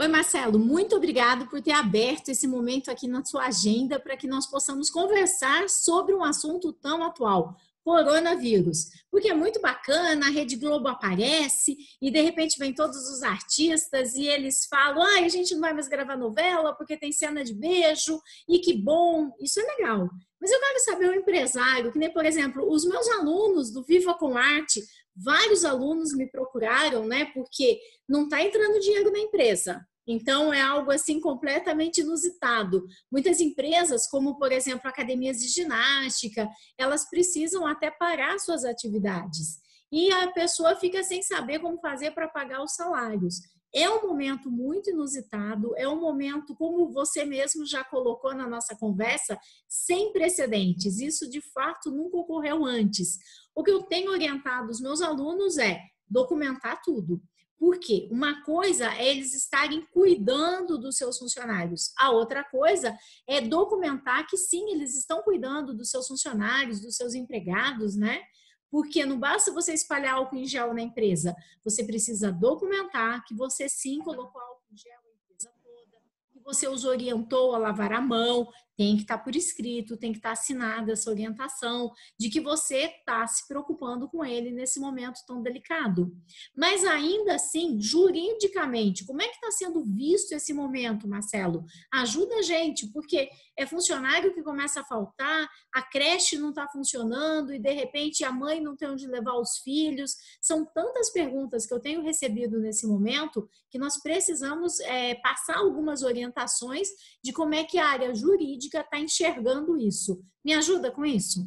Oi, Marcelo, muito obrigado por ter aberto esse momento aqui na sua agenda para que nós possamos conversar sobre um assunto tão atual, coronavírus. Porque é muito bacana, a Rede Globo aparece e de repente vem todos os artistas e eles falam: a gente não vai mais gravar novela porque tem cena de beijo e que bom, isso é legal. Mas eu quero saber o empresário, que nem, por exemplo, os meus alunos do Viva com Arte, vários alunos me procuraram, né? Porque não está entrando dinheiro na empresa. Então, é algo assim completamente inusitado. Muitas empresas, como por exemplo academias de ginástica, elas precisam até parar suas atividades. E a pessoa fica sem saber como fazer para pagar os salários. É um momento muito inusitado, é um momento, como você mesmo já colocou na nossa conversa, sem precedentes. Isso, de fato, nunca ocorreu antes. O que eu tenho orientado os meus alunos é documentar tudo. Por quê? Uma coisa é eles estarem cuidando dos seus funcionários. A outra coisa é documentar que sim, eles estão cuidando dos seus funcionários, dos seus empregados, né? Porque não basta você espalhar álcool em gel na empresa. Você precisa documentar que você sim colocou álcool em gel na empresa toda, que você os orientou a lavar a mão, tem que estar por escrito, tem que estar assinada essa orientação de que você está se preocupando com ele nesse momento tão delicado. Mas ainda assim, juridicamente, como é que está sendo visto esse momento, Marcelo? Ajuda a gente, porque é funcionário que começa a faltar, a creche não está funcionando e de repente a mãe não tem onde levar os filhos. São tantas perguntas que eu tenho recebido nesse momento que nós precisamos passar algumas orientações de como é que a área jurídica está enxergando isso. Me ajuda com isso?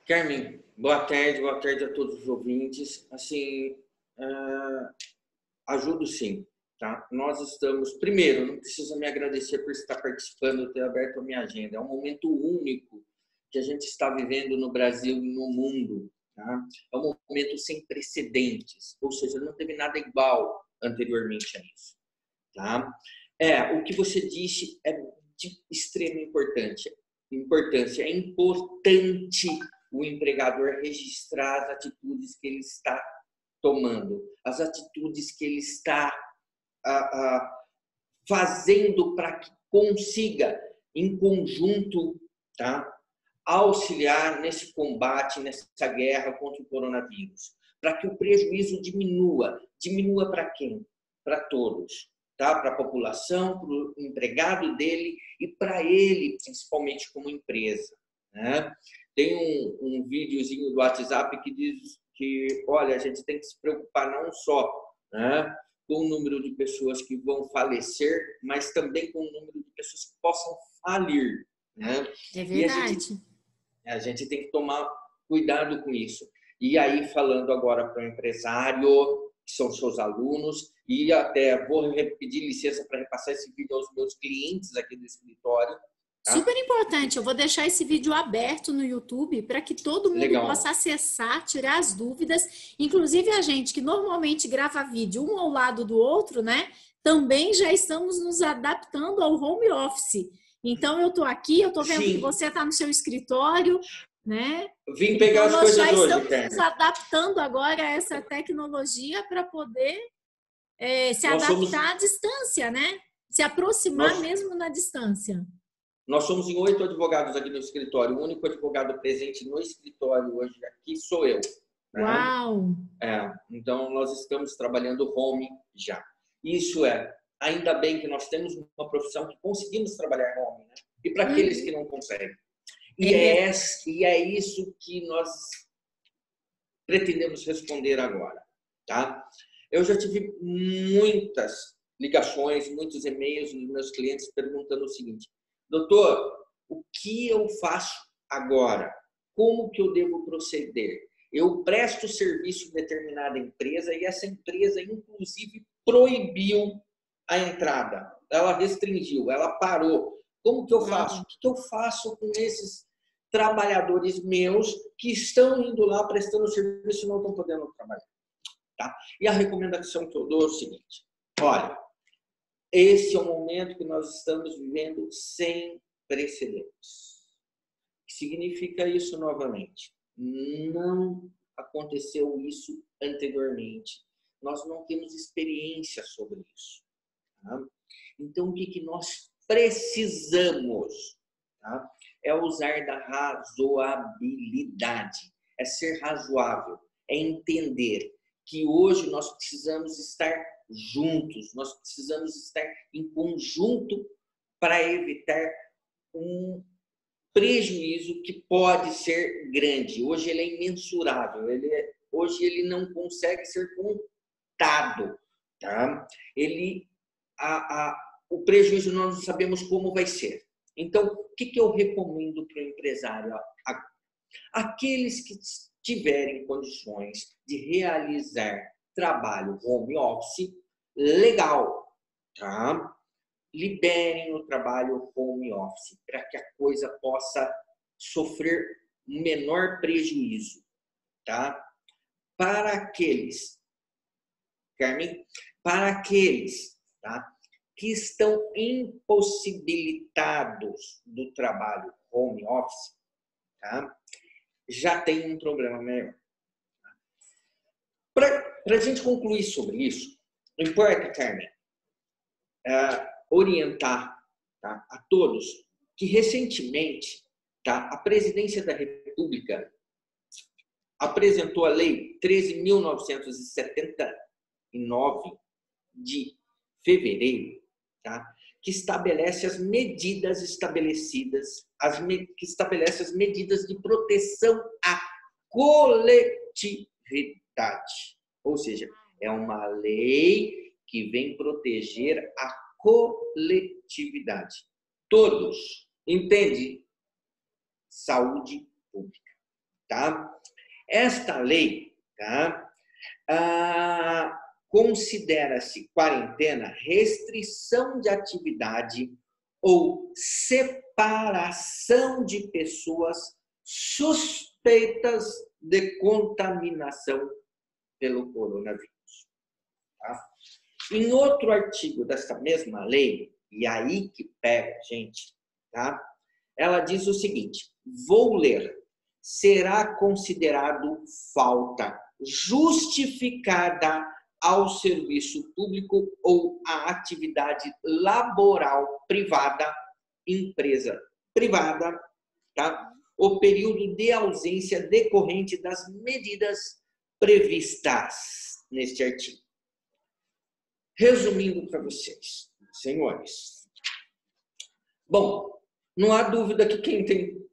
Carmen, boa tarde a todos os ouvintes. Assim, ajudo sim, tá? Nós estamos, primeiro, não precisa me agradecer por estar participando, ter aberto a minha agenda. É um momento único que a gente está vivendo no Brasil e no mundo, tá? É um momento sem precedentes, ou seja, não teve nada igual anteriormente a isso, tá? O que você disse é de extrema importância. É importante o empregador registrar as atitudes que ele está tomando, as atitudes que ele está fazendo para que consiga, em conjunto, tá, auxiliar nesse combate, nessa guerra contra o coronavírus, para que o prejuízo diminua. Diminua para quem? Para todos. Tá? Para a população, para o empregado dele e para ele, principalmente como empresa, né? Tem um videozinho do WhatsApp que diz que, olha, a gente tem que se preocupar não só, né, com o número de pessoas que vão falecer, mas também com o número de pessoas que possam falir, né? É verdade. E a gente tem que tomar cuidado com isso. E aí, falando agora para o empresário, que são seus alunos, e até vou pedir licença para repassar esse vídeo aos meus clientes aqui do escritório. Tá? Super importante, eu vou deixar esse vídeo aberto no YouTube para que todo mundo Legal. Possa acessar, tirar as dúvidas, inclusive a gente que normalmente grava vídeo um ao lado do outro, né? Também já estamos nos adaptando ao home office. Então eu estou aqui, eu estou vendo que você está no seu escritório, né? Vim pegar as coisas hoje, nós já estamos nos adaptando agora a essa tecnologia para poder se adaptar à distância, né? Se aproximar mesmo na distância. Nós somos em 8 advogados aqui no escritório. O único advogado presente no escritório hoje aqui sou eu. Né? Uau! Então, nós estamos trabalhando home já. Isso ainda bem que nós temos uma profissão que conseguimos trabalhar home, né? E para aqueles que não conseguem. E é isso que nós pretendemos responder agora. Tá? Eu já tive muitas ligações, muitos e-mails dos meus clientes perguntando o seguinte: doutor, o que eu faço agora? Como que eu devo proceder? Eu presto serviço em determinada empresa e essa empresa, inclusive, proibiu a entrada. Ela restringiu, ela parou. Como que eu faço? O que eu faço com esses trabalhadores meus que estão indo lá prestando serviço e não estão podendo trabalhar? Tá? E a recomendação que eu dou é o seguinte: olha, esse é o momento que nós estamos vivendo sem precedentes. O que significa isso novamente? Não aconteceu isso anteriormente. Nós não temos experiência sobre isso. Tá? Então, o que nós precisamos? Tá? É usar da razoabilidade, é ser razoável, é entender que hoje nós precisamos estar juntos, nós precisamos estar em conjunto para evitar um prejuízo que pode ser grande. Hoje ele é imensurável, hoje ele não consegue ser contado. Tá? O prejuízo nós não sabemos como vai ser. Então, o que eu recomendo para o empresário? Aqueles que tiverem condições de realizar trabalho home office, legal, tá? Liberem o trabalho home office para que a coisa possa sofrer um menor prejuízo, tá? Para aqueles, Carmen, tá? Que estão impossibilitados do trabalho home office, tá? Já tem um problema maior. Para a gente concluir sobre isso, importa, Carmen, orientar, tá, a todos que recentemente, tá, a Presidência da República apresentou a Lei 13.979 de fevereiro, tá, que estabelece as medidas que estabelece as medidas de proteção à coletividade. Ou seja, é uma lei que vem proteger a coletividade. Todos, entende? Saúde pública, tá? Esta lei, tá? Considera-se quarentena restrição de atividade ou separação de pessoas suspeitas de contaminação pelo coronavírus. Tá? Em outro artigo dessa mesma lei, e aí que pega, gente, tá? Ela diz o seguinte, vou ler, será considerado falta justificada ao serviço público ou à atividade laboral privada, empresa privada, tá? O período de ausência decorrente das medidas previstas neste artigo. Resumindo para vocês, senhores. Bom, não há dúvida que quem tem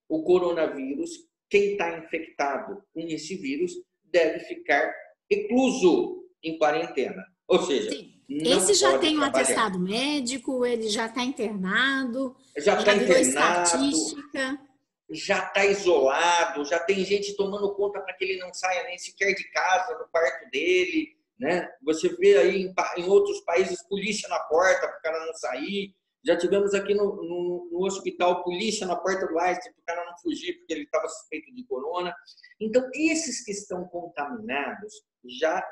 o coronavírus, quem está infectado com esse vírus, deve ficar recluso em quarentena. Ou seja, esse já tem um atestado médico, ele já está internado, já virou estatística. Já está isolado, já tem gente tomando conta para que ele não saia nem sequer de casa, no quarto dele, né? Você vê aí em outros países polícia na porta para o cara não sair. Já tivemos aqui no hospital polícia na porta do Einstein para o cara não fugir porque ele estava suspeito de corona. Então, esses que estão contaminados já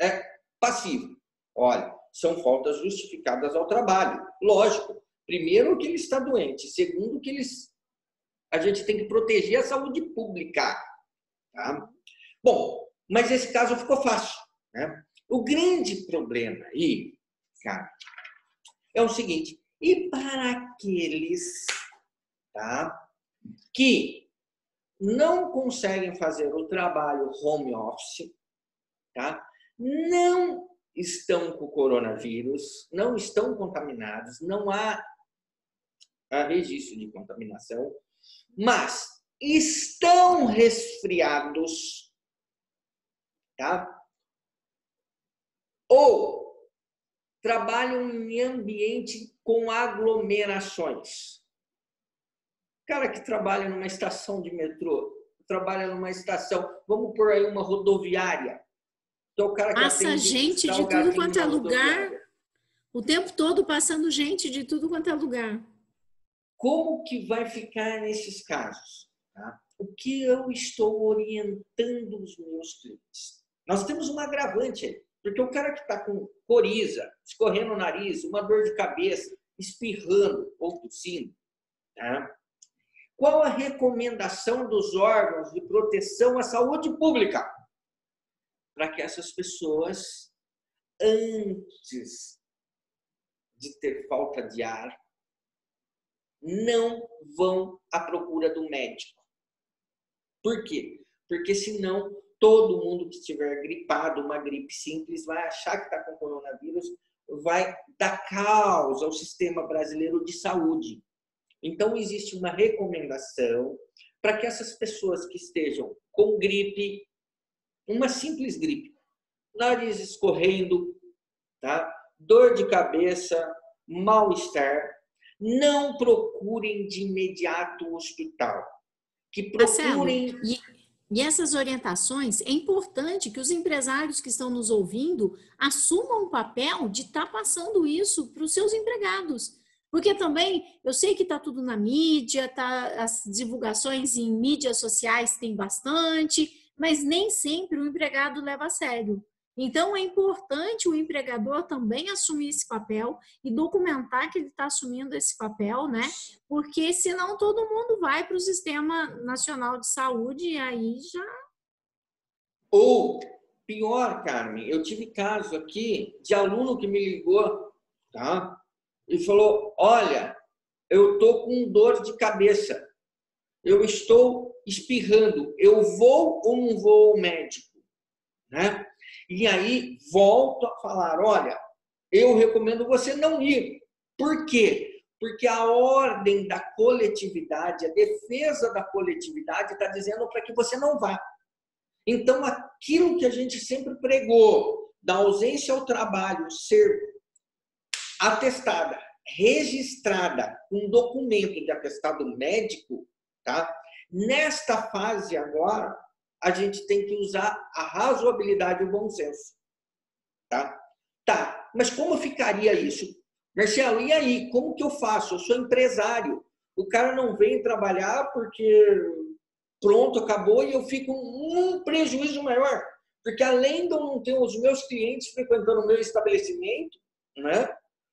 é passivo. Olha, são faltas justificadas ao trabalho. Lógico. Primeiro, que ele está doente. Segundo, que a gente tem que proteger a saúde pública. Tá? Bom, mas esse caso ficou fácil. Né? O grande problema aí, cara, é o seguinte. E para aqueles, tá, que não conseguem fazer o trabalho home office, tá, não estão com o coronavírus, não estão contaminados, não há registro de contaminação, mas estão resfriados, tá? Ou trabalham em ambiente com aglomerações. Cara que trabalha numa estação de metrô, trabalha numa estação, vamos por aí uma rodoviária. Então, o cara que passa gente de tudo quanto é lugar, o tempo todo passando gente de tudo quanto é lugar. Como que vai ficar nesses casos? Tá? O que eu estou orientando os meus clientes? Nós temos um agravante aí, porque o cara que está com coriza, escorrendo o nariz, uma dor de cabeça, espirrando ou tossindo, tá? Qual a recomendação dos órgãos de proteção à saúde pública? Para que essas pessoas antes de ter falta de ar, não vão à procura do médico. Por quê? Porque senão todo mundo que estiver gripado, uma gripe simples, vai achar que está com coronavírus, vai dar causa ao sistema brasileiro de saúde. Então, existe uma recomendação para que essas pessoas que estejam com gripe, uma simples gripe, nariz escorrendo, tá? Dor de cabeça, mal-estar, não procurem de imediato o hospital. Que procurem... E essas orientações, é importante que os empresários que estão nos ouvindo assumam o papel de estar passando isso para os seus empregados. Porque também, eu sei que está tudo na mídia, as divulgações em mídias sociais tem bastante, mas nem sempre o empregado leva a sério. Então, é importante o empregador também assumir esse papel e documentar que ele está assumindo esse papel, né? Porque senão todo mundo vai para o Sistema Nacional de Saúde e aí já... Ou, pior, Carmen, eu tive caso aqui de aluno que me ligou, tá? E falou, olha, eu estou com dor de cabeça, eu estou espirrando, eu vou ou não vou ao médico, né? E aí, volto a falar, olha, eu recomendo você não ir. Por quê? Porque a ordem da coletividade, a defesa da coletividade está dizendo para que você não vá. Então, aquilo que a gente sempre pregou, da ausência ao trabalho, ser atestada, registrada, um documento de atestado médico, tá? Nesta fase agora, a gente tem que usar a razoabilidade e o bom senso. Tá, mas como ficaria isso? Marcelo, e aí? Como que eu faço? Eu sou empresário. O cara não vem trabalhar porque pronto, acabou e eu fico um prejuízo maior. Porque além de eu não ter os meus clientes frequentando o meu estabelecimento, né?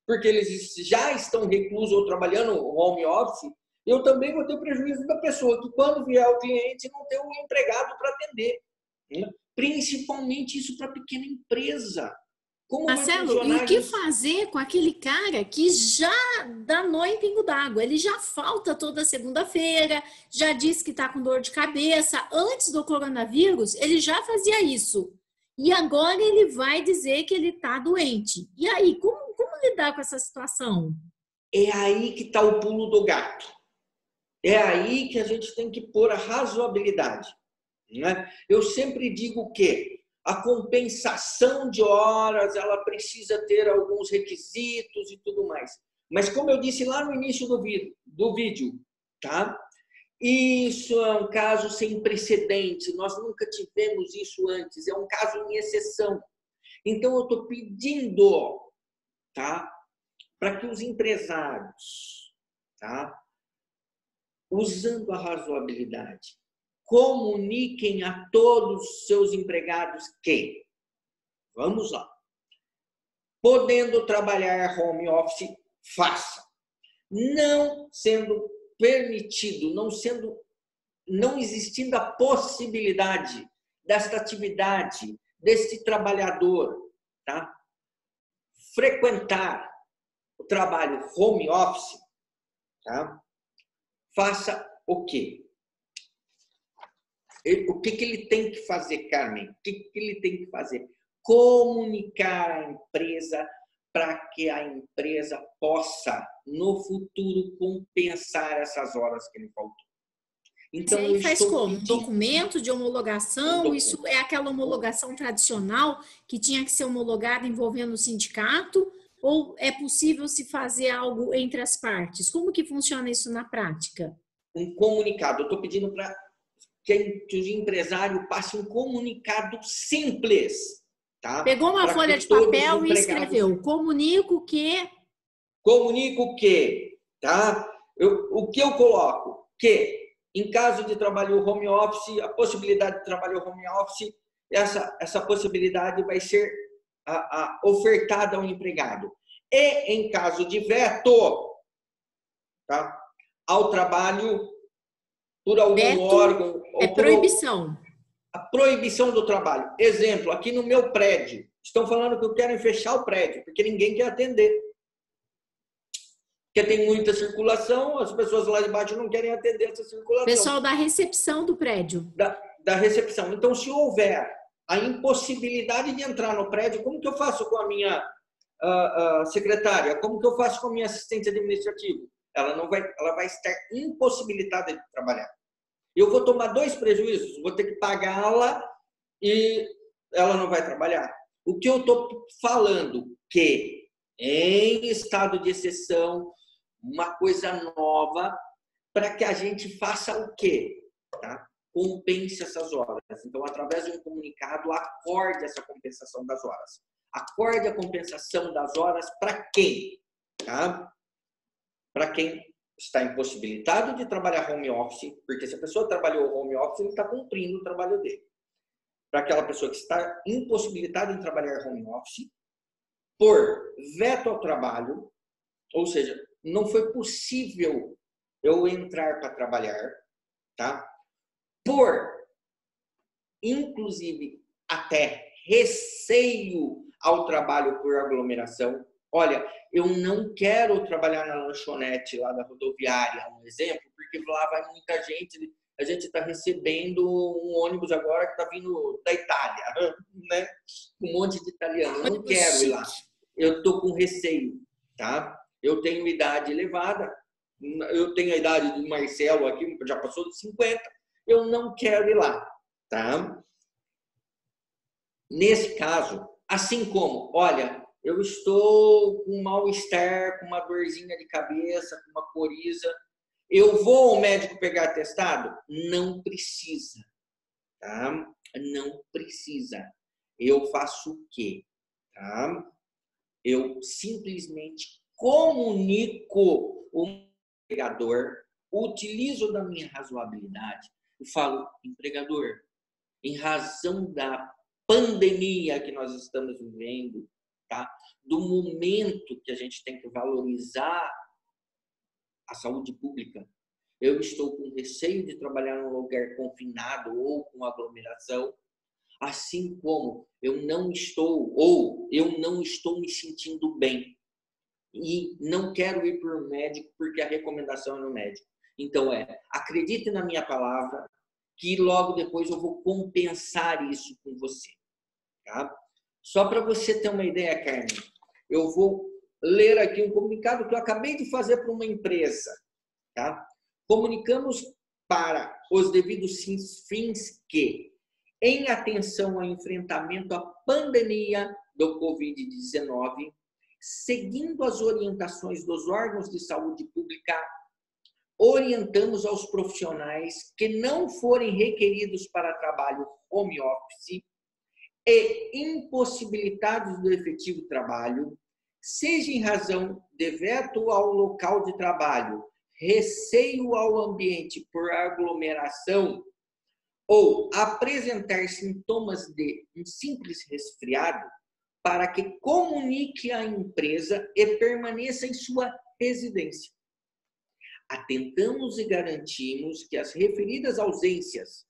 Porque eles já estão reclusos ou trabalhando home office, eu também vou ter o prejuízo da pessoa, que quando vier o cliente não tem um empregado para atender. Né? Principalmente isso para pequena empresa. Como Marcelo, e o que fazer com aquele cara que já danou em pingo d'água? Ele já falta toda segunda-feira, já disse que está com dor de cabeça. Antes do coronavírus, ele já fazia isso. E agora ele vai dizer que ele está doente. E aí, como lidar com essa situação? É aí que está o pulo do gato. É aí que a gente tem que pôr a razoabilidade. Né? Eu sempre digo que a compensação de horas, ela precisa ter alguns requisitos e tudo mais. Mas como eu disse lá no início do vídeo, tá? Isso é um caso sem precedente. Nós nunca tivemos isso antes. É um caso em exceção. Então, eu estou pedindo, tá? Para que os empresários, tá? Usando a razoabilidade, comuniquem a todos os seus empregados que, vamos lá, podendo trabalhar home office, faça. Não sendo permitido, não existindo a possibilidade desta atividade, deste trabalhador, tá? Frequentar o trabalho home office, tá? Faça o quê? O que ele tem que fazer, Carmen? O que ele tem que fazer? Comunicar à empresa para que a empresa possa, no futuro, compensar essas horas que ele faltou. Então, ele faz como? Um documento de homologação? Isso é aquela homologação tradicional que tinha que ser homologada envolvendo o sindicato? Ou é possível se fazer algo entre as partes? Como que funciona isso na prática? Um comunicado. Eu estou pedindo para que o empresário passe um comunicado simples. Tá? Pegou uma folha de papel e escreveu. Comunico que... Tá? O que eu coloco? Que, em caso de trabalho home office, a possibilidade de trabalho home office, essa possibilidade vai ser ofertada ao empregado. E, em caso de veto, tá? Ao trabalho por algum veto órgão... É proibição. A proibição do trabalho. Exemplo, aqui no meu prédio, estão falando que querem fechar o prédio, porque ninguém quer atender. Porque tem muita circulação, as pessoas lá de baixo não querem atender essa circulação. Pessoal da recepção do prédio. Da recepção. Então, se houver a impossibilidade de entrar no prédio, como que eu faço com a minha secretária? Como que eu faço com a minha assistente administrativa? Ela vai estar impossibilitada de trabalhar. Eu vou tomar 2 prejuízos, vou ter que pagá-la e ela não vai trabalhar. O que eu estou falando que em estado de exceção, uma coisa nova para que a gente faça o quê? Tá? Compense essas horas. Então, através de um comunicado, acorde essa compensação das horas. Acorde a compensação das horas para quem? Tá? Para quem está impossibilitado de trabalhar home office, porque se a pessoa trabalhou home office, ele está cumprindo o trabalho dele. Para aquela pessoa que está impossibilitada em trabalhar home office, por veto ao trabalho, ou seja, não foi possível eu entrar para trabalhar, tá? Por, inclusive, até receio ao trabalho por aglomeração. Olha, eu não quero trabalhar na lanchonete lá da rodoviária, um exemplo, porque lá vai muita gente. A gente está recebendo um ônibus agora que está vindo da Itália, né? Um monte de italiano. Eu não quero ir lá. Eu estou com receio, tá? Eu tenho idade elevada. Eu tenho a idade do Marcelo aqui, já passou de 50. Eu não quero ir lá, tá? Nesse caso, assim como, olha, eu estou com um mal-estar, com uma dorzinha de cabeça, com uma coriza, eu vou ao médico pegar atestado? Não precisa, tá? Não precisa. Eu faço o quê? Tá? Eu simplesmente comunico o empregador, utilizo da minha razoabilidade e falo, empregador, em razão da pandemia que nós estamos vivendo, tá? Do momento que a gente tem que valorizar a saúde pública, eu estou com receio de trabalhar num lugar confinado ou com aglomeração, assim como eu não estou me sentindo bem e não quero ir para o médico porque a recomendação é no médico. Então acredite na minha palavra que logo depois eu vou compensar isso com você, tá? Só para você ter uma ideia, Carmen, eu vou ler aqui um comunicado que eu acabei de fazer para uma empresa, tá? Comunicamos para os devidos fins que, em atenção ao enfrentamento à pandemia do Covid-19, seguindo as orientações dos órgãos de saúde pública, orientamos aos profissionais que não forem requeridos para trabalho home office e impossibilitados do efetivo trabalho, seja em razão de veto ao local de trabalho, receio ao ambiente por aglomeração ou apresentar sintomas de um simples resfriado, para que comunique à empresa e permaneça em sua residência. Atentamos e garantimos que as referidas ausências,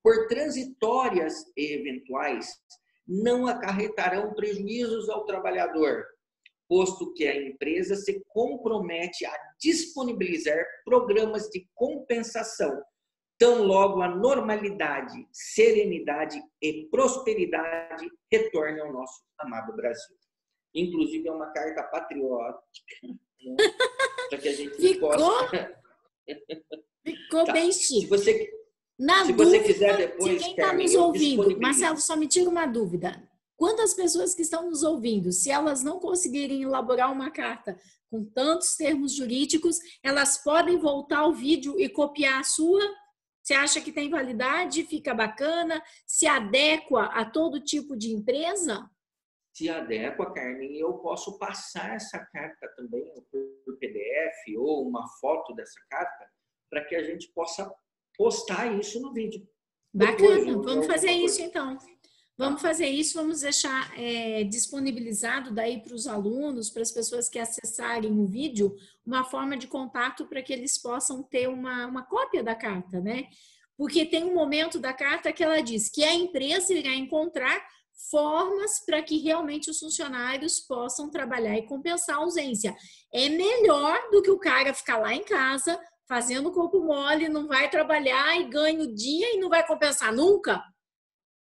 por transitórias e eventuais, não acarretarão prejuízos ao trabalhador, posto que a empresa se compromete a disponibilizar programas de compensação, tão logo a normalidade, serenidade e prosperidade retornem ao nosso amado Brasil. Inclusive, é uma carta patriótica, né? Para que a gente possa... Ficou tá. bem chique. Se você quiser depois, se quem está nos ouvindo, Marcelo, só me tira uma dúvida. Quantas pessoas que estão nos ouvindo, se elas não conseguirem elaborar uma carta com tantos termos jurídicos, elas podem voltar ao vídeo e copiar a sua? Você acha que tem validade? Fica bacana? Se adequa a todo tipo de empresa? Se adequa, Carmen, eu posso passar essa carta também por PDF ou uma foto dessa carta para que a gente possa postar isso no vídeo. Bacana, depois, vamos fazer isso então. Vamos fazer isso, vamos deixar disponibilizado daí para os alunos, para as pessoas que acessarem o vídeo, uma forma de contato para que eles possam ter uma cópia da carta, né? Porque tem um momento da carta que ela diz que a empresa irá encontrar formas para que realmente os funcionários possam trabalhar e compensar a ausência. É melhor do que o cara ficar lá em casa fazendo corpo mole, não vai trabalhar e ganha o dia e não vai compensar nunca.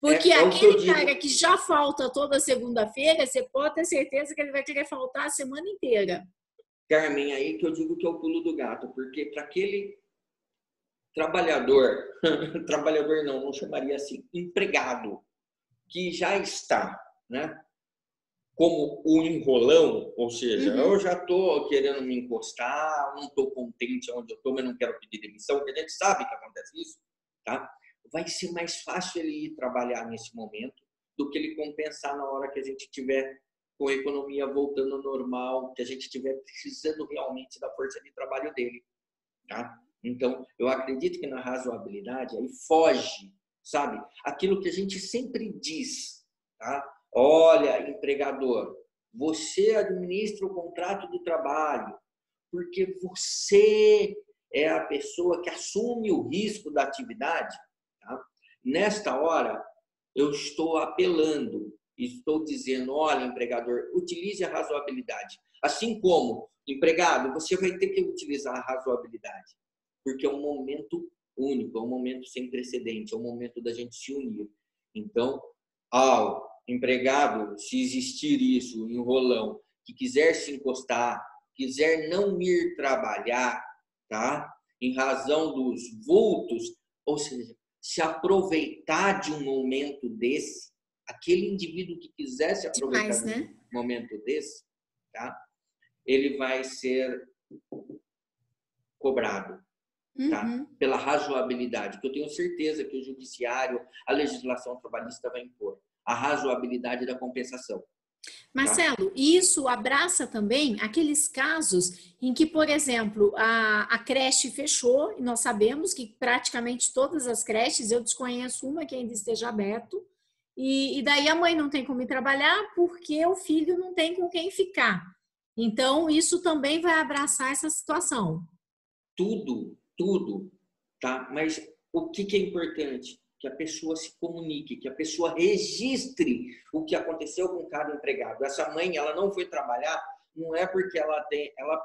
Porque aquele cara que já falta toda segunda-feira, você pode ter certeza que ele vai querer faltar a semana inteira. Carmen, aí que eu digo que é o pulo do gato, porque para aquele trabalhador, trabalhador não chamaria assim, empregado, que já está, né, como o enrolão, ou seja, eu já estou querendo me encostar, não estou contente onde eu estou, mas não quero pedir demissão, porque a gente sabe que acontece isso, tá? Vai ser mais fácil ele ir trabalhar nesse momento do que ele compensar na hora que a gente tiver com a economia voltando ao normal, que a gente estiver precisando realmente da força de trabalho dele, tá? Então, eu acredito que na razoabilidade aí foge, sabe? Aquilo que a gente sempre diz, tá? Olha, empregador, você administra o contrato de trabalho porque você é a pessoa que assume o risco da atividade, tá? Nesta hora, eu estou apelando, estou dizendo, olha, empregador, utilize a razoabilidade. Assim como, empregado, você vai ter que utilizar a razoabilidade, porque é um momento único, é um momento sem precedente, é um momento da gente se unir. Então, ao empregado, se existir isso, enrolão, que quiser se encostar, quiser não ir trabalhar, tá? Em razão dos vultos, ou seja, se aproveitar de um momento desse, aquele indivíduo que quiser se aproveitar de um momento desse, tá? Ele vai ser cobrado, tá? Pela razoabilidade, que eu tenho certeza que o judiciário, a legislação trabalhista vai impor a razoabilidade da compensação. Marcelo, isso abraça também aqueles casos em que, por exemplo, a creche fechou, e nós sabemos que praticamente todas as creches, eu desconheço uma que ainda esteja aberto, e daí a mãe não tem como ir trabalhar porque o filho não tem com quem ficar. Então, isso também vai abraçar essa situação. Tudo, tá? Mas o que é importante? Que a pessoa se comunique, que a pessoa registre o que aconteceu com cada empregado. Essa mãe, ela não foi trabalhar, não é porque ela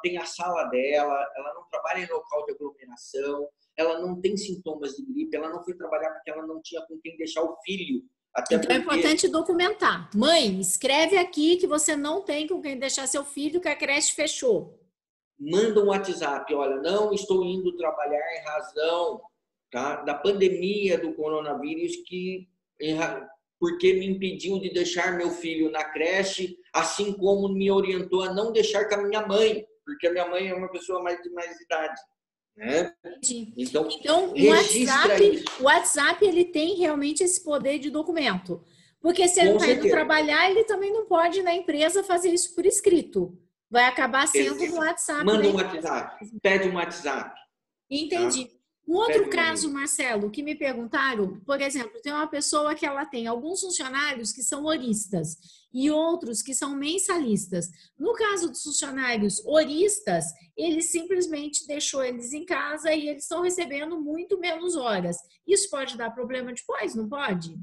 tem a sala dela, ela não trabalha em local de aglomeração, ela não tem sintomas de gripe, ela não foi trabalhar porque ela não tinha com quem deixar o filho. Até então é importante documentar. Mãe, escreve aqui que você não tem com quem deixar seu filho, que a creche fechou. Manda um WhatsApp, olha, não estou indo trabalhar em razão, tá, da pandemia do coronavírus, porque me impediu de deixar meu filho na creche, assim como me orientou a não deixar com a minha mãe, porque a minha mãe é uma pessoa de mais idade. Né? Então o WhatsApp ele tem realmente esse poder de documento. Porque se ele está indo trabalhar, ele também não pode na empresa fazer isso por escrito. Vai acabar sendo no WhatsApp. Manda um WhatsApp, pede um WhatsApp. Entendi. Tá? Um outro caso, Marcelo, que me perguntaram, por exemplo, tem uma pessoa que ela tem alguns funcionários que são horistas e outros que são mensalistas. No caso dos funcionários horistas, ele simplesmente deixou eles em casa e eles estão recebendo muito menos horas. Isso pode dar problema depois, não pode?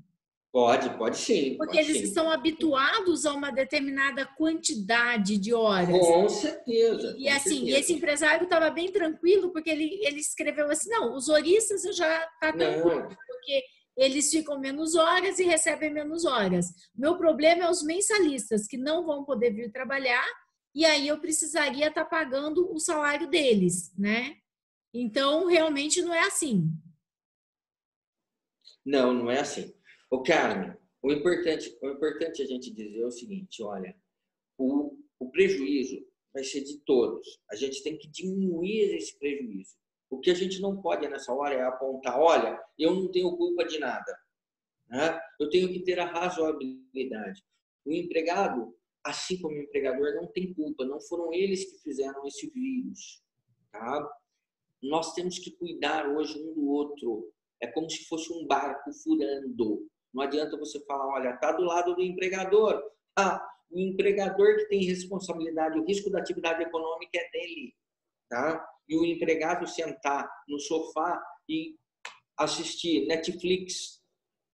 Pode sim. Porque eles estão habituados a uma determinada quantidade de horas. Com certeza. E assim, esse empresário estava bem tranquilo, porque ele escreveu assim, não, os horistas eu já está tranquilo, porque eles ficam menos horas e recebem menos horas. Meu problema é os mensalistas, que não vão poder vir trabalhar, e aí eu precisaria estar pagando o salário deles, né? Então, realmente não é assim. Não é assim. Ô, Carmen, o importante a gente dizer é o seguinte, olha, o prejuízo vai ser de todos. A gente tem que diminuir esse prejuízo. O que a gente não pode nessa hora é apontar, olha, eu não tenho culpa de nada. Né? Eu tenho que ter a razoabilidade. O empregado, assim como o empregador, não tem culpa. Não foram eles que fizeram esse vírus. Tá? Nós temos que cuidar hoje um do outro. É como se fosse um barco furando. Não adianta você falar, olha, está do lado do empregador. O empregador que tem responsabilidade, o risco da atividade econômica é dele. Tá? E o empregado sentar no sofá e assistir Netflix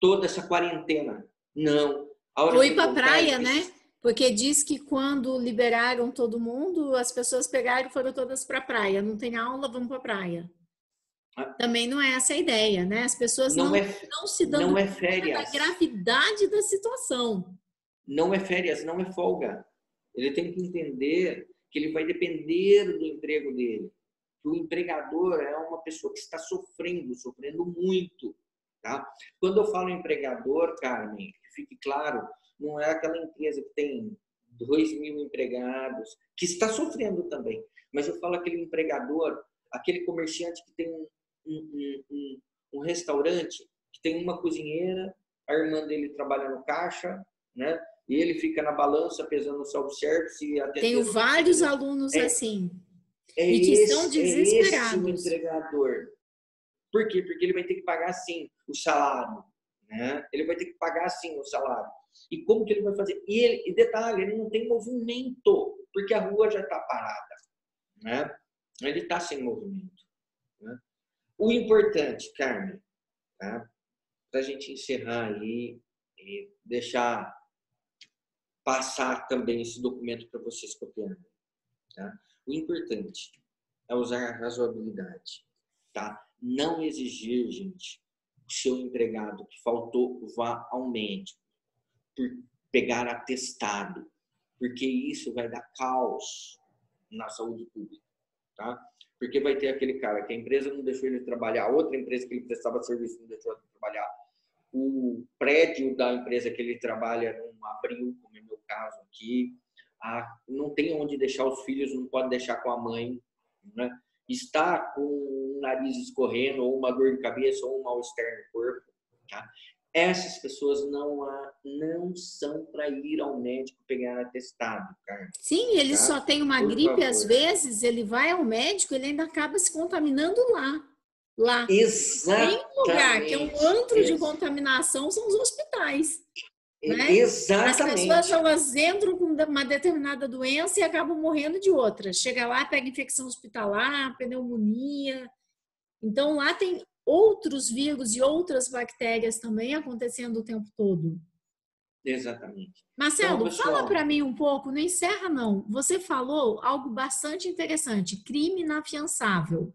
toda essa quarentena. Não. Ou ir para a praia, né? Porque diz que quando liberaram todo mundo, as pessoas pegaram e foram todas para a praia. Não tem aula, vamos para a praia. Também não é essa a ideia, né? As pessoas não se dando conta da gravidade da situação. Não é férias, não é folga. Ele tem que entender que ele vai depender do emprego dele. Que o empregador é uma pessoa que está sofrendo muito. Tá? Quando eu falo empregador, Carmen, que fique claro, não é aquela empresa que tem 2.000 empregados, que está sofrendo também. Mas eu falo aquele empregador, aquele comerciante que tem um restaurante, que tem uma cozinheira, a irmã dele trabalha no caixa, né? E ele fica na balança pesando o self-service. Tenho vários alunos assim. E que são desesperados. É esse o entregador. Por quê? Porque ele vai ter que pagar, sim, o salário. Né? Ele vai ter que pagar, sim, o salário. E como que ele vai fazer? E detalhe, ele não tem movimento, porque a rua já está parada. Né? Ele está sem movimento. Né? O importante, Carmen, tá? Para a gente encerrar aí e deixar passar também esse documento para vocês copiarem. Tá? O importante é usar a razoabilidade. Tá? Não exigir, gente, o seu empregado que faltou vá ao médico por pegar atestado, porque isso vai dar caos na saúde pública. Tá? Porque vai ter aquele cara que a empresa não deixou ele trabalhar, outra empresa que ele prestava serviço não deixou ele trabalhar, o prédio da empresa que ele trabalha não abriu, como é o meu caso aqui, não tem onde deixar os filhos, não pode deixar com a mãe, né? Está com o nariz escorrendo, ou uma dor de cabeça, ou um mal-estar no corpo. Tá? Essas pessoas não são para ir ao médico pegar atestado, cara. Sim, ele só tem uma gripe, às vezes, ele vai ao médico, ele ainda acaba se contaminando lá. Exatamente. Tem um lugar que é um antro de contaminação, são os hospitais. Né? Exatamente. As pessoas, elas entram com uma determinada doença e acabam morrendo de outra. Chega lá, pega infecção hospitalar, pneumonia. Então, lá tem outros vírus e outras bactérias também acontecendo o tempo todo. Exatamente. Marcelo, então, pessoal, fala para mim um pouco, não encerra não. Você falou algo bastante interessante, crime inafiançável.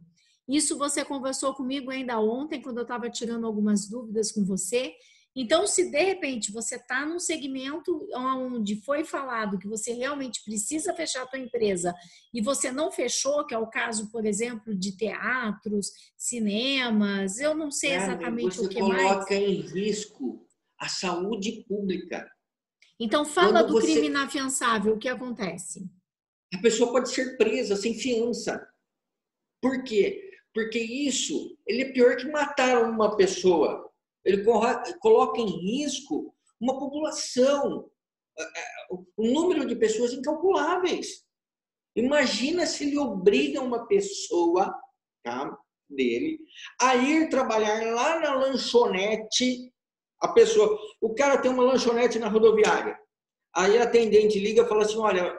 Isso você conversou comigo ainda ontem, quando eu estava tirando algumas dúvidas com você. Então, se de repente você está num segmento onde foi falado que você realmente precisa fechar a tua empresa e você não fechou, que é o caso, por exemplo, de teatros, cinemas, eu não sei exatamente o que mais. Você coloca em risco a saúde pública. Então, fala do crime inafiançável, o que acontece? A pessoa pode ser presa sem fiança. Por quê? Porque isso, ele é pior que matar uma pessoa. Ele coloca em risco uma população, um número de pessoas incalculáveis. Imagina se ele obriga uma pessoa, tá, dele a ir trabalhar lá na lanchonete. O cara tem uma lanchonete na rodoviária. Aí a atendente liga e fala assim, olha,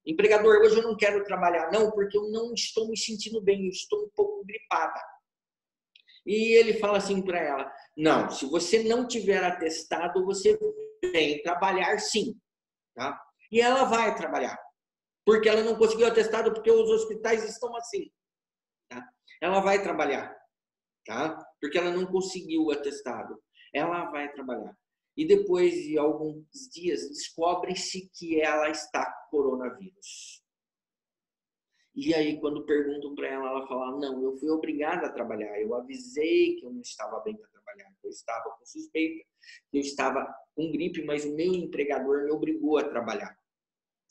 empregador, hoje eu não quero trabalhar não, porque eu não estou me sentindo bem, eu estou um pouco gripada. E ele fala assim para ela, não, se você não tiver atestado, você vem trabalhar sim. Tá? E ela vai trabalhar, porque ela não conseguiu atestado, porque os hospitais estão assim. Tá? Ela vai trabalhar, tá? Porque ela não conseguiu o atestado. Ela vai trabalhar. E depois de alguns dias, descobre-se que ela está com coronavírus. E aí, quando perguntam para ela, ela fala, não, eu fui obrigada a trabalhar. Eu avisei que eu não estava bem para trabalhar, que eu estava com suspeita, que eu estava com gripe, mas o meu empregador me obrigou a trabalhar.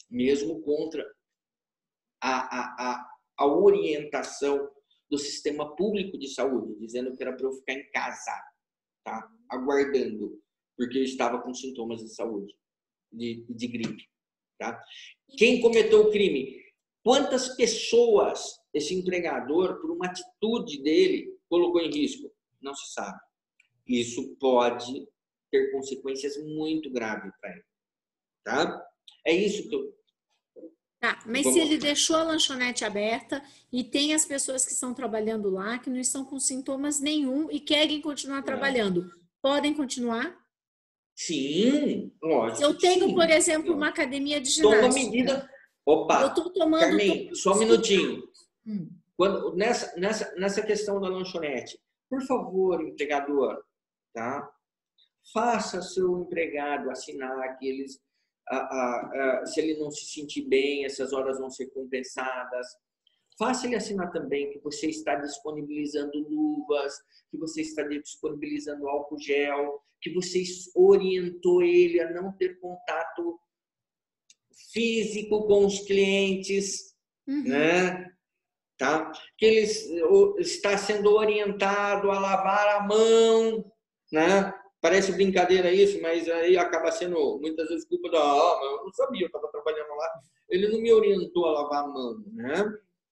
Mesmo contra a orientação do sistema público de saúde, dizendo que era para eu ficar em casa, tá? Aguardando, porque eu estava com sintomas de saúde, de gripe. Tá? Quem cometeu o crime? Quantas pessoas esse empregador, por uma atitude dele, colocou em risco? Não se sabe. Isso pode ter consequências muito graves para ele. Tá? É isso que eu... Tá, mas se ele deixou a lanchonete aberta e tem as pessoas que estão trabalhando lá, que não estão com sintomas nenhum e querem continuar trabalhando, podem continuar? Sim, lógico. Eu tenho, sim. por exemplo, uma academia de Toma ginástica. medida. Opa, Eu estou tomando Carmen, só um minutinho. Hum. Quando, nessa questão da lanchonete, por favor, empregador, tá? Faça seu empregado assinar aqueles, se ele não se sentir bem, essas horas vão ser compensadas. Faça ele assinar também que você está disponibilizando luvas, que você está disponibilizando álcool gel, que você orientou ele a não ter contato físico com os clientes, né? Tá? Que ele está sendo orientado a lavar a mão, né? Parece brincadeira isso, mas aí acaba sendo muitas vezes culpa mas eu não sabia, eu estava trabalhando lá, ele não me orientou a lavar a mão, né?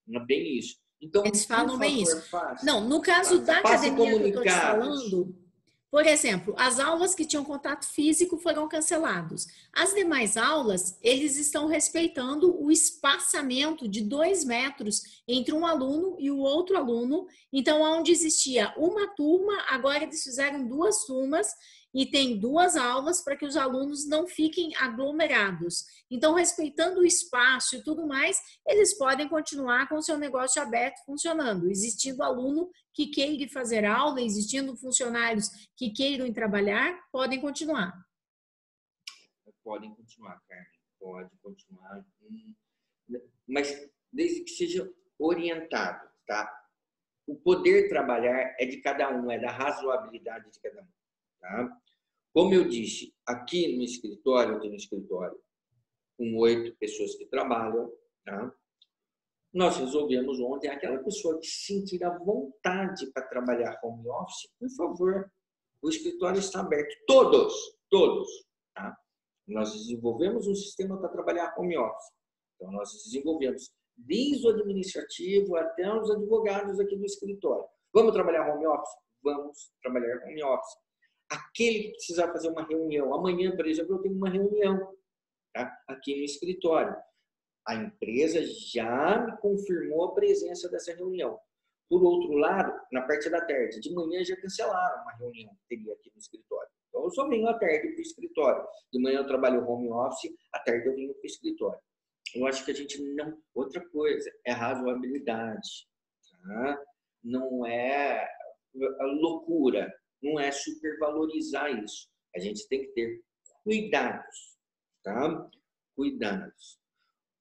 Não é bem isso. Então, eles falam bem isso. Não, no caso da passe academia que eu estou te comunicados. falando, por exemplo, as aulas que tinham contato físico foram cancelados. As demais aulas, eles estão respeitando o espaçamento de 2 metros entre um aluno e o outro aluno. Então, onde existia uma turma, agora eles fizeram 2 turmas e tem 2 aulas para que os alunos não fiquem aglomerados. Então, respeitando o espaço e tudo mais, eles podem continuar com o seu negócio aberto funcionando, existindo aluno que queira fazer aula, existindo funcionários que queiram trabalhar, podem continuar. Podem continuar, Carmen. Pode continuar. Mas desde que seja orientado, tá? O poder trabalhar é de cada um, é da razoabilidade de cada um, tá? Como eu disse, aqui no escritório, eu tenho um escritório com 8 pessoas que trabalham, tá? Nós resolvemos ontem, aquela pessoa que sentir a vontade para trabalhar home office, por favor, o escritório está aberto. Todos. Tá? Nós desenvolvemos um sistema para trabalhar home office. Então, nós desenvolvemos desde o administrativo até os advogados aqui do escritório. Vamos trabalhar home office? Vamos trabalhar home office. Aquele que precisar fazer uma reunião, amanhã, por exemplo, eu tenho uma reunião, tá? Aqui no escritório. A empresa já me confirmou a presença dessa reunião. Por outro lado, na parte da tarde, de manhã já cancelaram uma reunião que teria aqui no escritório. Então, eu só venho à tarde para o escritório. De manhã eu trabalho home office, à tarde eu venho para o escritório. Eu acho que a gente não... Outra coisa, é razoabilidade. Tá? Não é loucura, não é supervalorizar isso. A gente tem que ter cuidados, tá? Cuidados.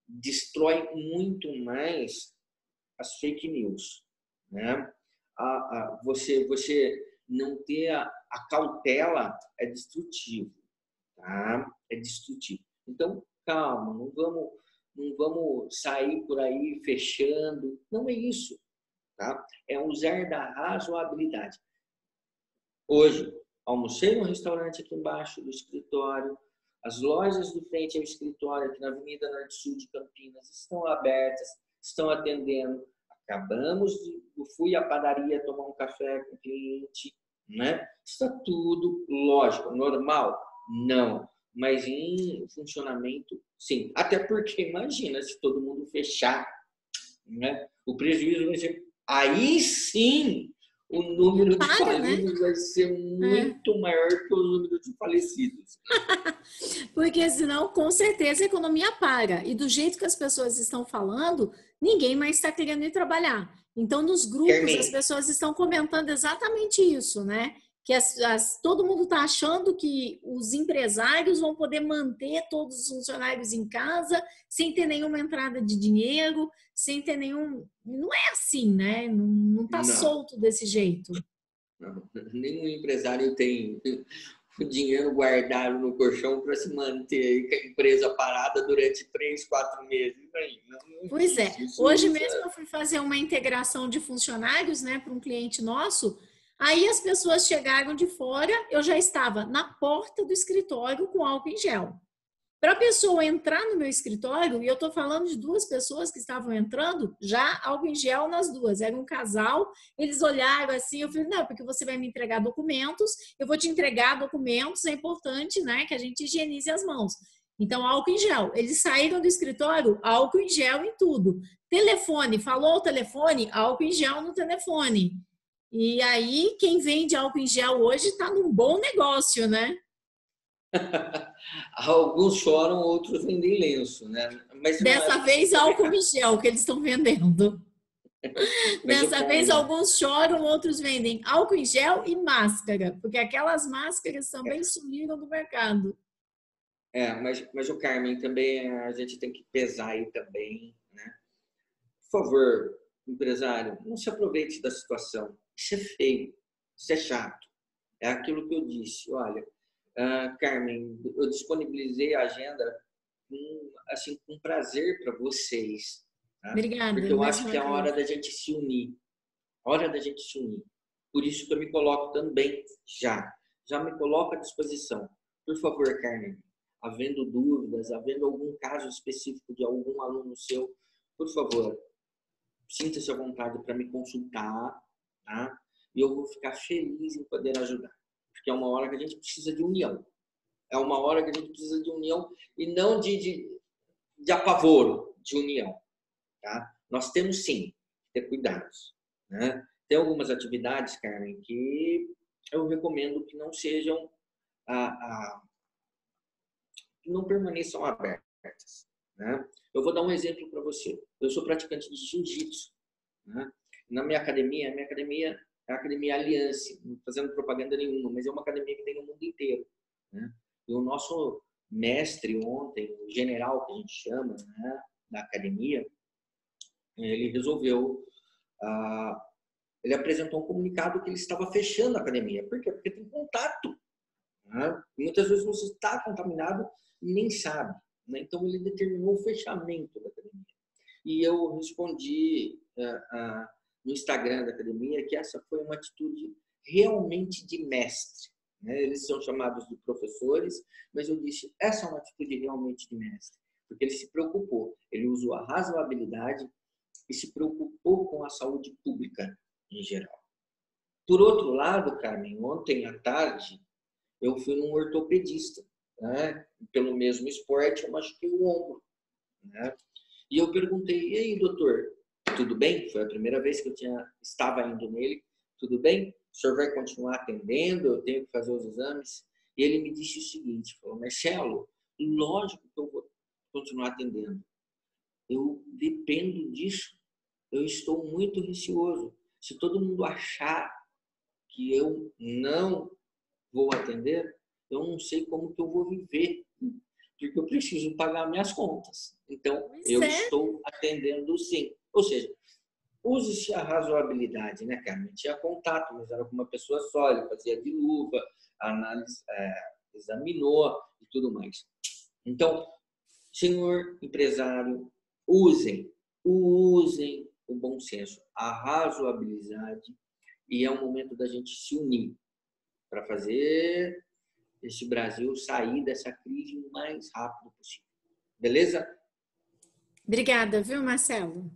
Destrói muito mais as fake news, né? Você não ter a cautela é destrutivo, tá? É destrutivo. Então, calma, não vamos sair por aí fechando. Não é isso, tá? É usar da razoabilidade. Hoje, almocei no restaurante aqui embaixo do escritório. As lojas de frente ao escritório, aqui na Avenida Norte-Sul de Campinas, estão abertas, estão atendendo. Eu fui à padaria tomar um café com o cliente, né? Está tudo lógico, normal? Não, mas em funcionamento, sim. Até porque, imagina, se todo mundo fechar, né? O prejuízo vai ser... Aí sim, o número de falidos vai ser muito maior que o número de falecidos. Porque senão, com certeza, a economia para. E do jeito que as pessoas estão falando, ninguém mais está querendo ir trabalhar. Então, nos grupos, as pessoas estão comentando exatamente isso, né? Que todo mundo está achando que os empresários vão poder manter todos os funcionários em casa sem ter nenhuma entrada de dinheiro, sem ter nenhum... Não é assim, né? Não está solto desse jeito. Não. Nenhum empresário tem o dinheiro guardado no colchão para se manter a empresa parada durante 3, 4 meses. Pois é. Hoje mesmo eu fui fazer uma integração de funcionários, né, para um cliente nosso. Aí as pessoas chegaram de fora, eu já estava na porta do escritório com álcool em gel. Para a pessoa entrar no meu escritório, e eu estou falando de 2 pessoas que estavam entrando, já álcool em gel nas 2. Era um casal, eles olharam assim, eu falei, não, porque você vai me entregar documentos, eu vou te entregar documentos, é importante, né, que a gente higienize as mãos. Então, álcool em gel. Eles saíram do escritório, álcool em gel em tudo. Telefone, falou o telefone, álcool em gel no telefone. E aí, quem vende álcool em gel hoje está num bom negócio, né? Alguns choram, outros vendem lenço, né? Mas não Dessa vez, álcool em gel que eles estão vendendo. mas o Dessa vez, Carmen, alguns choram, outros vendem álcool em gel e máscara, porque aquelas máscaras também sumiram do mercado. mas o Carmen também a gente tem que pesar aí também, né? Por favor, empresário, não se aproveite da situação. Isso é feio, isso é chato. É aquilo que eu disse. Olha, Carmen, eu disponibilizei a agenda assim, com prazer para vocês, tá? Porque Obrigada, eu mais acho que uma é a hora vez. da gente se unir. Hora da gente se unir. Por isso que eu me coloco também já me coloco à disposição. Por favor, Carmen, havendo dúvidas, havendo algum caso específico de algum aluno seu, por favor, sinta-se à vontade para me consultar, tá? E eu vou ficar feliz em poder ajudar. Porque é uma hora que a gente precisa de união. É uma hora que a gente precisa de união e não de apavoro, de união, tá? Nós temos sim que ter cuidados, né? Tem algumas atividades, Carmen, que eu recomendo que não sejam, que não permaneçam abertas, né? Eu vou dar um exemplo para você. Eu sou praticante de jiu-jitsu, né? Na a minha academia é a Academia Aliança, não fazendo propaganda nenhuma, mas é uma academia que tem no mundo inteiro, né? E o nosso mestre ontem, o general que a gente chama, né, da academia, ele resolveu, ele apresentou um comunicado que ele estava fechando a academia. Por quê? Porque tem contato, né? Muitas vezes você está contaminado e nem sabe, né? Então ele determinou o fechamento da academia. E eu respondi no Instagram da academia que essa foi uma atitude realmente de mestre, né? Eles são chamados de professores, mas eu disse, essa é uma atitude realmente de mestre, porque ele se preocupou, ele usou a razoabilidade e se preocupou com a saúde pública em geral. Por outro lado, Carmen, ontem à tarde eu fui num ortopedista, né? Pelo mesmo esporte, eu machuquei o ombro, né? E eu perguntei, e aí, doutor, tudo bem? Foi a primeira vez que estava indo nele. Tudo bem? O senhor vai continuar atendendo? Eu tenho que fazer os exames? E ele me disse o seguinte, falou, Marcelo, lógico que eu vou continuar atendendo. Eu dependo disso. Eu estou muito receoso. Se todo mundo achar que eu não vou atender, eu não sei como que eu vou viver, porque eu preciso pagar minhas contas. Então, Pois eu é, estou atendendo sim. Ou seja, use-se a razoabilidade, né, Carmen? Tinha contato, mas era com uma pessoa só, ele fazia de luva, análise, examinou e tudo mais. Então, senhor empresário, usem o bom senso, a razoabilidade, e é o momento da gente se unir para fazer esse Brasil sair dessa crise o mais rápido possível. Beleza? obrigada, viu, Marcelo?